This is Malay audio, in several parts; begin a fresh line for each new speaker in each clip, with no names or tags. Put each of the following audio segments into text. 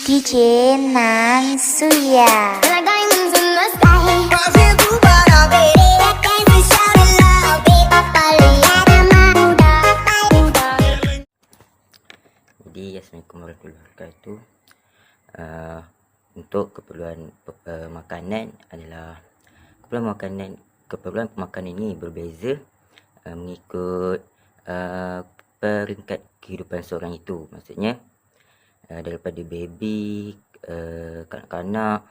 DJ Nan Suya.
Jadi Assalamualaikum warahmatullahi wabarakatuh. Untuk keperluan makanan adalah keperluan makanan ini berbeza mengikut peringkat kehidupan seorang itu. Maksudnya daripada baby, kanak-kanak,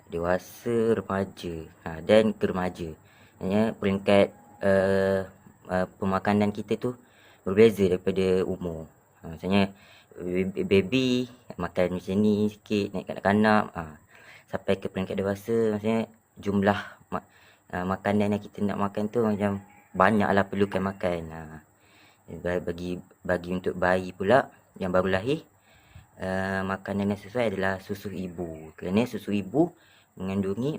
dewasa, remaja dan ke remaja. Maksudnya peringkat pemakanan kita tu berbeza daripada umur. Maksudnya baby makan macam ni sikit, naik kanak-kanak sampai ke peringkat dewasa. Maksudnya jumlah makanan yang kita nak makan tu macam banyaklah perlukan makan. Bagi untuk bayi pula yang baru lahir, makanan yang sesuai adalah susu ibu, kerana susu ibu mengandungi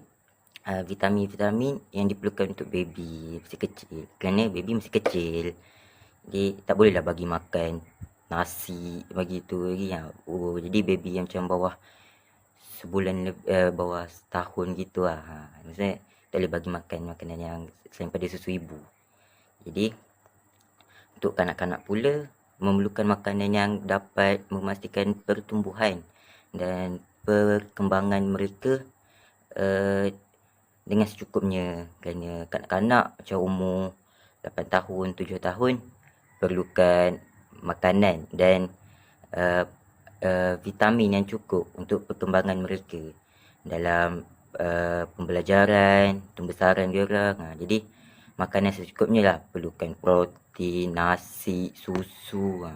vitamin-vitamin yang diperlukan untuk baby masih kecil. Kerana baby masih kecil, jadi tak bolehlah bagi makan nasi bagi tu lagi. Jadi baby yang macam bawah sebulan bawah setahun gitu maksudnya tak boleh bagi makan makanan yang selain pada susu ibu. Jadi untuk kanak-kanak pula memerlukan makanan yang dapat memastikan pertumbuhan dan perkembangan mereka dengan secukupnya. Kerana kanak-kanak macam umur 8 tahun, 7 tahun perlukan makanan dan vitamin yang cukup untuk perkembangan mereka dalam pembelajaran, pembesaran diorang. Jadi makanan secukupnya lah, perlukan protein, nasi, susu.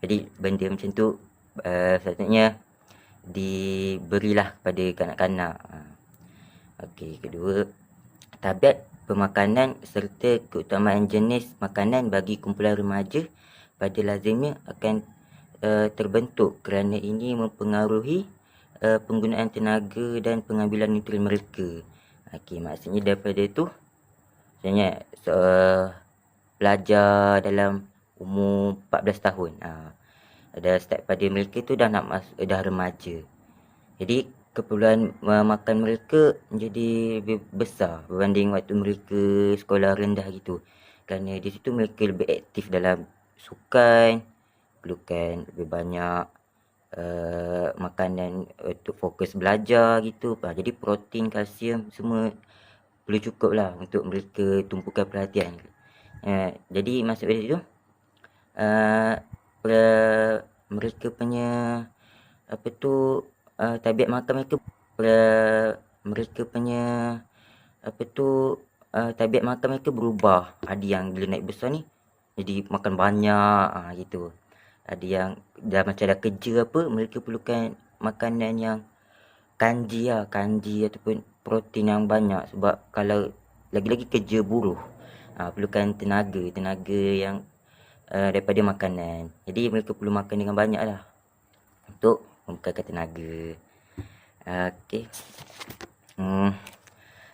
Jadi benda macam tu sepatutnya diberilah kepada kanak-kanak. Okey, kedua, tabiat pemakanan serta keutamaan jenis makanan bagi kumpulan remaja pada lazimnya akan terbentuk, kerana ini mempengaruhi penggunaan tenaga dan pengambilan nutrien mereka. Okey, maksudnya daripada tu, maksudnya pelajar dalam umur 14 tahun dah start pada mereka tu dah remaja. Jadi keperluan makan mereka menjadi lebih besar berbanding waktu mereka sekolah rendah gitu. Kerana di situ mereka lebih aktif dalam sukan, perlukan lebih banyak makanan untuk fokus belajar gitu. Jadi protein, kalsium semua perlu cukup lah untuk mereka tumpukan perhatian. Jadi masuk dari situ mereka punya tabiat makan tabiat makan mereka berubah. Ada yang bila naik besar ni jadi makan banyak gitu. Ada yang dah macam dah kerja mereka perlukan makanan yang kanji ataupun protein yang banyak. Sebab kalau lagi-lagi kerja buruh, perlukan tenaga yang daripada makanan. Jadi mereka perlu makan dengan banyak lah untuk membekalkan tenaga. Okey.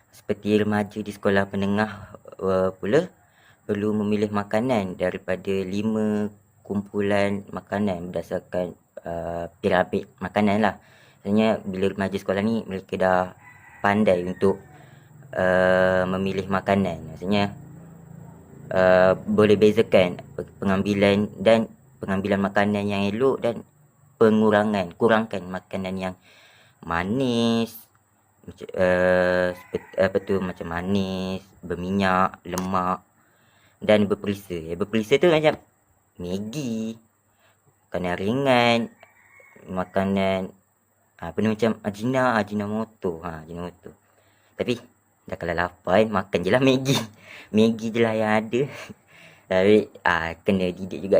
Seperti remaja di sekolah menengah pula perlu memilih makanan daripada 5 kumpulan makanan berdasarkan piramid makanan lah. Maksudnya bila remaja sekolah ni mereka dah pandai untuk memilih makanan. Maksudnya boleh bezakan pengambilan makanan yang elok dan kurangkan makanan yang manis, macam manis, berminyak, lemak dan berperisa. Berperisa tu macam Maggi, makanan ringan, makanan macam Ajinomoto. Tapi dah kalau lapar makan je lah Maggi je lah yang ada. Tapi kena didik juga,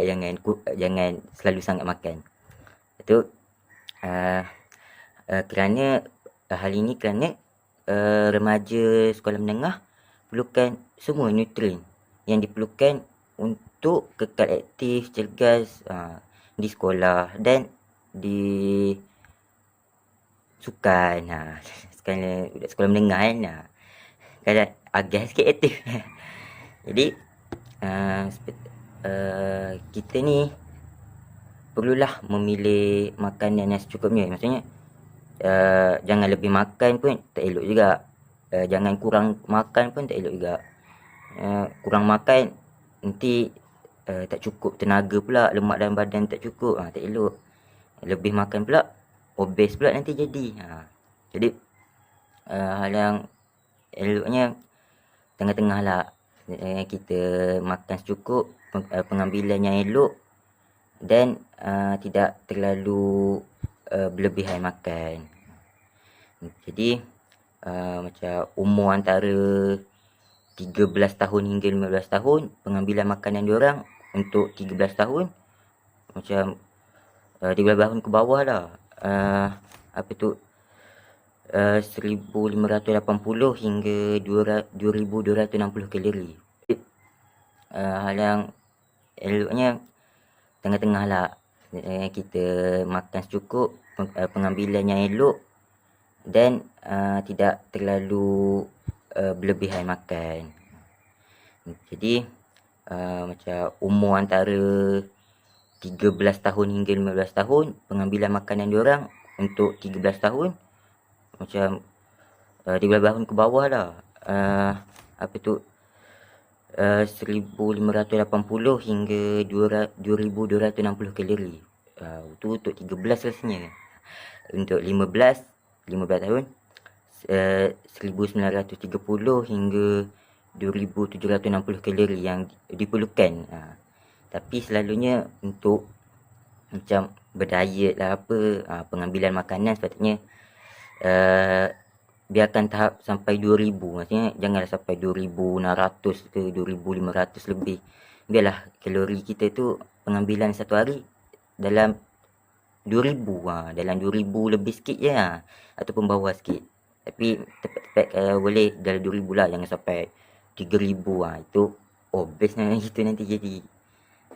jangan selalu sangat makan. Itu kerana hal ini kerana remaja sekolah menengah perlukan semua nutrien yang diperlukan untuk kekal aktif, cergas di sekolah dan di sukan. Sekarang budak sekolah menengah kan agak sikit aktif. Jadi kita ni perlulah memilih makanan yang secukupnya. Maksudnya jangan lebih makan pun tak elok juga. Jangan kurang makan pun tak elok juga. Kurang makan nanti tak cukup tenaga pula, lemak dalam badan tak cukup, tak elok. Lebih makan pula obes pula nanti jadi. Jadi hal yang eloknya tengah-tengah lah. Kita makan secukup, pengambilan yang elok dan tidak terlalu berlebihan makan. Jadi macam umur antara 13 tahun hingga 15 tahun, pengambilan makanan diorang untuk 13 tahun macam 13 tahun ke bawah lah, apa tu 1580 hingga 2260 kalori. Hal yang eloknya tengah-tengah lah. Kita makan secukup, pengambilan yang elok dan tidak terlalu berlebihan makan. Jadi macam umur antara 13 tahun hingga 15 tahun, pengambilan makanan diorang untuk 13 tahun macam 13 tahun ke bawah lah, apa tu 1580 hingga 2260 kalori. Itu untuk 13 rasanya. Untuk 15 tahun 1930 hingga 2760 kalori yang diperlukan. Tapi selalunya untuk macam berdiet lah apa, pengambilan makanan sepatutnya biarkan tahap sampai 2000. Maksudnya janganlah sampai 2600 ke 2500 lebih. Biarlah kalori kita tu pengambilan satu hari dalam 2000, dalam 2000 lebih sikit je ataupun bawah sikit. Tapi tepat-tepat kalau boleh dalam 2000 lah, jangan sampai 3000. Itu obesnya kita nanti jadi.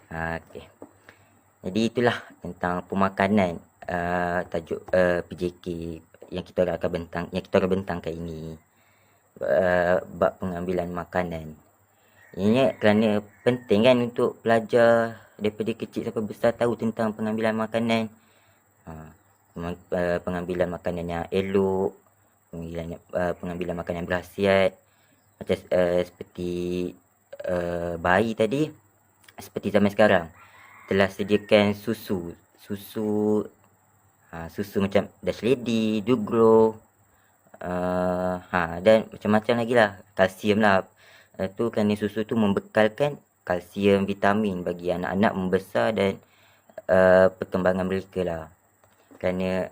Okay. Jadi itulah tentang pemakanan, tajuk PJK yang kita akan bentang kali ini, bab pengambilan makanan. Ini kerana penting kan untuk pelajar daripada kecil sampai besar tahu tentang pengambilan makanan. Pengambilan makanan yang elok, pengambilan makanan berkhasiat. Macam seperti bayi tadi, seperti zaman sekarang telah sediakan susu macam Dash Lady, Dugro, dan macam-macam lagi lah, kalsium lah. Tu kerana susu tu membekalkan kalsium, vitamin bagi anak-anak membesar dan perkembangan mereka lah. Kerana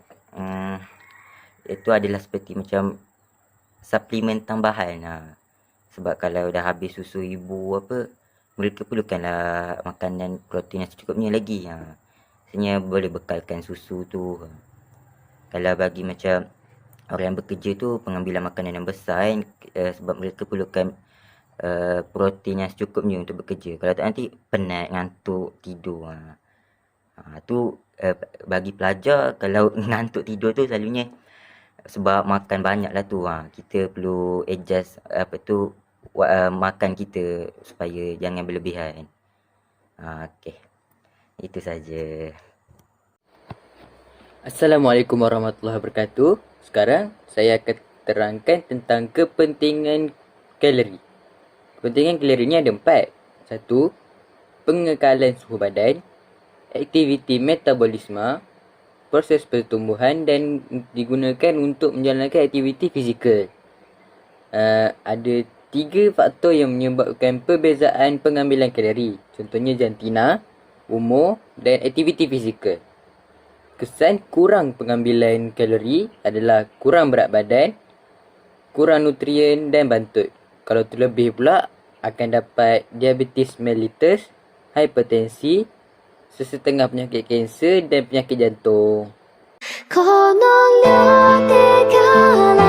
itu adalah seperti macam suplemen tambahan. Sebab kalau dah habis susu ibu apa, mereka perlukanlah makanan protein yang secukupnya lagi. Maksudnya boleh bekalkan susu tu. Kalau bagi macam orang yang bekerja tu, pengambilan makanan yang besar kan, sebab mereka perlukan protein yang secukupnya untuk bekerja. Kalau tak nanti penat, ngantuk, tidur. Tu bagi pelajar kalau ngantuk tidur tu selalunya sebab makan banyak lah tu. Kita perlu adjust apa tu makan kita supaya jangan berlebihan. Okey. Itu saja.
Assalamualaikum warahmatullahi wabarakatuh. Sekarang saya akan terangkan tentang kepentingan kalori. Kepentingan kalori ni ada 4. 1. Pengekalan suhu badan, aktiviti metabolisme, proses pertumbuhan dan digunakan untuk menjalankan aktiviti fizikal. Ada 3 faktor yang menyebabkan perbezaan pengambilan kalori. Contohnya jantina, umur dan aktiviti fizikal. Kesan kurang pengambilan kalori adalah kurang berat badan, kurang nutrien dan bantut. Kalau terlebih pula akan dapat diabetes mellitus, hipertensi, sesetengah penyakit kanser dan penyakit jantung.
この世でから